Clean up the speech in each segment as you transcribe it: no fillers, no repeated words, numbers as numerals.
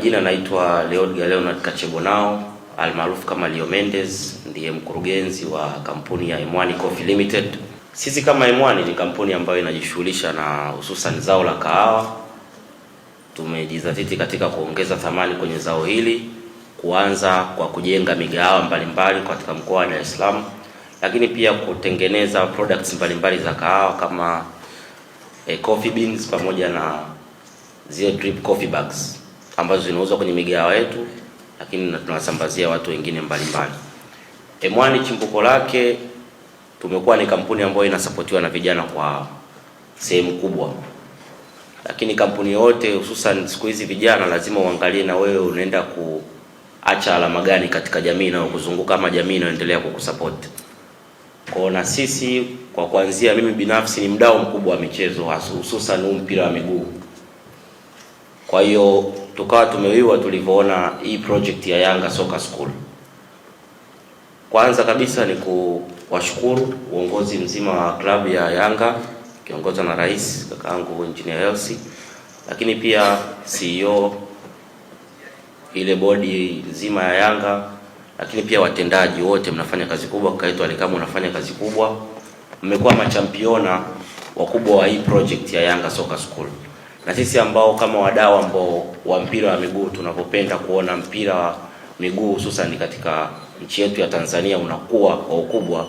majina naitwa Leonard Kachebonao almaarufu kama Leo Mendes, ndiye mkurugenzi wa kampuni ya M1 Coffee Limited. Sisi kama M1 ni kampuni ambayo inajishughulisha na hususan zao la kahawa. Tumejizatiti katika kuongeza thamani kwenye zao hili, kuanza kwa kujenga migahawa mbalimbali katika mkoa wa Dar es Salaam, lakini pia kutengeneza products mbalimbali za kahawa kama coffee beans pamoja na zile drip coffee bags ambazo zinauzwa kwenye migahawa yetu, lakini tunawasambazia watu wengine mbalimbali. M1 chimbuko lake, tumekuwa ni kampuni ambayo inasapotiwa na vijana kwa sehemu kubwa, lakini kampuni yote hususan siku hizi vijana lazima uangalie na wewe unaenda kuacha alama gani katika jamii na kuzunguka kama jamii inaendelea kukusupport. Kwa na sisi kwa kuanzia, mimi binafsi ni mdau mkubwa wa michezo hususan mpira wa miguu. Kwa hiyo tukawa tumewiwa tulivyoona hii project ya Yanga Soccer School. Kwanza kabisa ni kuwashukuru uongozi mzima wa klabu ya Yanga kiongozwa na rais kakaangu Engineer Elsi, lakini pia CEO, ile bodi nzima ya Yanga, lakini pia watendaji wote, mnafanya kazi kubwa. Kaitwa Alikamu unafanya kazi kubwa, mmekuwa machampiona wakubwa wa hii project ya Yanga Soccer School. Na sisi ambao kama wadau ambao wa mpira wa miguu tunapopenda kuona mpira wa miguu hususan katika nchi yetu ya Tanzania unakuwa kwa ukubwa,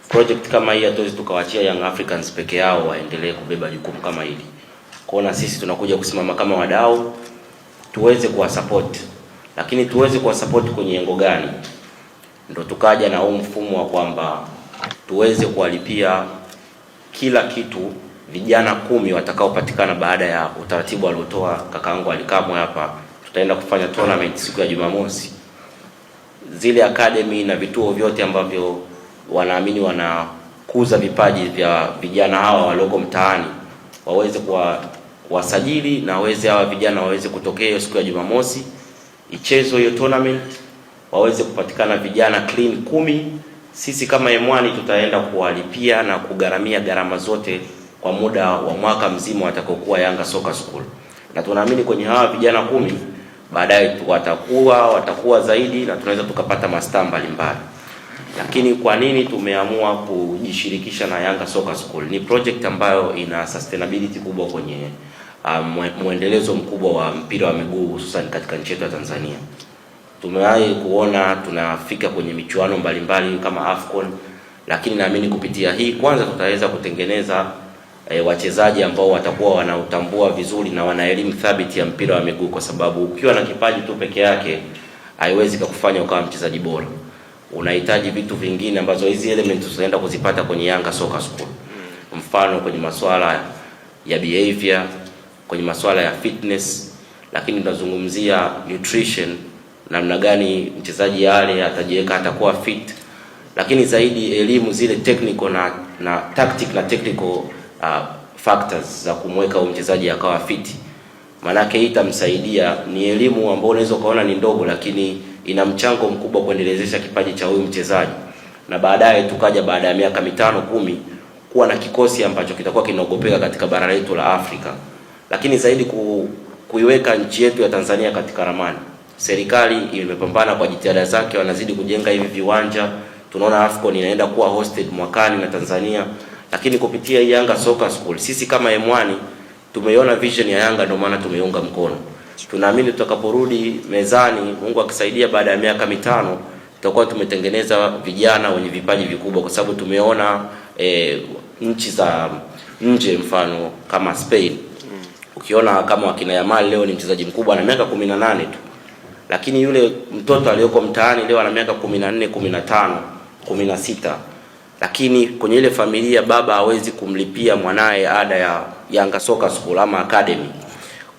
project kama hii hatuwezi tukawaachia Young Africans peke yao waendelee kubeba jukumu kama hili. Kwa na sisi tunakuja kusimama kama wadau tuweze kuwasupport, lakini tuweze kuwasupport kwenye lengo gani? Ndio tukaja na huu mfumo wa kwamba tuweze kuwalipia kila kitu vijana 10 watakaopatikana baada ya utaratibu aliotoa kakaangu Alikamwe hapa. Tutaenda kufanya tournament siku ya Jumamosi. Zile academy na vituo vyote ambavyo wanaamini wanakuza vipaji vya vijana hawa walioko mtaani waweze kuwasajili na waweze hawa vijana waweze kutokea siku ya Jumamosi, ichezo hiyo tournament, waweze kupatikana vijana clean 10. Sisi kama M1 tutaenda kuwalipia na kugaramia gharama zote kwa muda wa mwaka mzima watakokuwa Yanga Soccer School. Na tunaamini kwenye hawa vijana 10 baadaye watakuwa zaidi na tunaweza tukapata mastaa mbalimbali. Lakini kwa nini tumeamua kujishirikisha na Yanga Soccer School? Ni project ambayo ina sustainability kubwa kwenye muendelezo mkubwa wa mpira wa miguu hususan katika nchi yetu ya Tanzania. Tumewahi kuona tunafika kwenye michuano mbalimbali kama AFCON, lakini naamini kupitia hii kwanza tutaweza kutengeneza wachezaji ambao watakuwa wanautambua vizuri na wana elimu thabiti ya mpira wa miguu, kwa sababu ukiwa na kipaji tu peke yake haiwezi kukufanya ukawa mchezaji bora. Unahitaji vitu vingine ambazo hizi elements tutaenda kuzipata kwenye Yanga Soccer School. Mfano kwenye masuala ya behavior, kwenye masuala ya fitness, lakini tunazungumzia nutrition, namna gani mchezaji yale atajiweka atakuwa fit, lakini zaidi elimu zile technical na tactic na technical factors za kumweka mchezaji akawa fit. Manake hii itamsaidia, ni elimu ambayo unaweza kuona ni ndogo, lakini ina mchango mkubwa kuendelezesha kipaji cha huyu mchezaji, na baadaye tukaja baada ya miaka 5-10 kuwa na kikosi ambacho kitakuwa kinaogopeka katika bara letu la Afrika, lakini zaidi kuiweka nchi yetu ya Tanzania katika ramani. Serikali imepambana kwa jitihada zake, wanazidi kujenga hivi viwanja. Tunaona AFCON inaenda kuwa hosted mwakani na Tanzania, lakini kupitia Yanga Soccer School sisi kama M1 tumeiona vision ya Yanga, ndio maana tumeiunga mkono. Tunaamini tutakaporudi mezani, Mungu akisaidia, baada ya miaka 5 tutakuwa tumetengeneza vijana wenye vipaji vikubwa, kwa sababu tumeona nchi za nje, mfano kama Spain. Ukiona kama wakina Yamal leo ni mchezaji mkubwa na miaka 18 tu, lakini yule mtoto aliyoko mtaani leo ana miaka 14, 15, 16, lakini kwenye ile familia baba hawezi kumlipia mwanae ada ya Yanga Soccer School ama academy.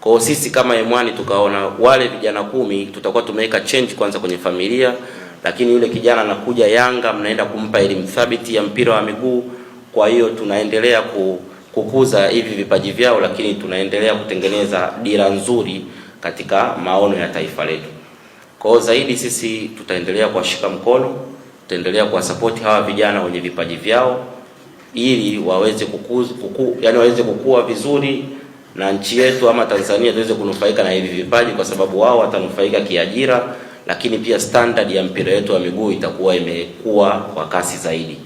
Kwa sisi kama M1 tukaona wale vijana 10 tutakuwa tumeweka change kwanza kwenye familia, lakini yule kijana anakuja Yanga, mnaenda kumpa elimu thabiti ya mpira wa miguu. Kwa hiyo tunaendelea kukuza hivi vipaji vyao, lakini tunaendelea kutengeneza dira nzuri katika maono ya taifa letu. Kwa hiyo zaidi sisi tutaendelea kuwashika mkono, tutaendelea kuwasupport hawa vijana wenye vipaji vyao ili waweze waweze kukua vizuri na nchi yetu ama Tanzania tuweze kunufaika na hivi vipaji, kwa sababu wao watanufaika kiajira, lakini pia standard ya mpira wetu wa miguu itakuwa imekuwa kwa kasi zaidi.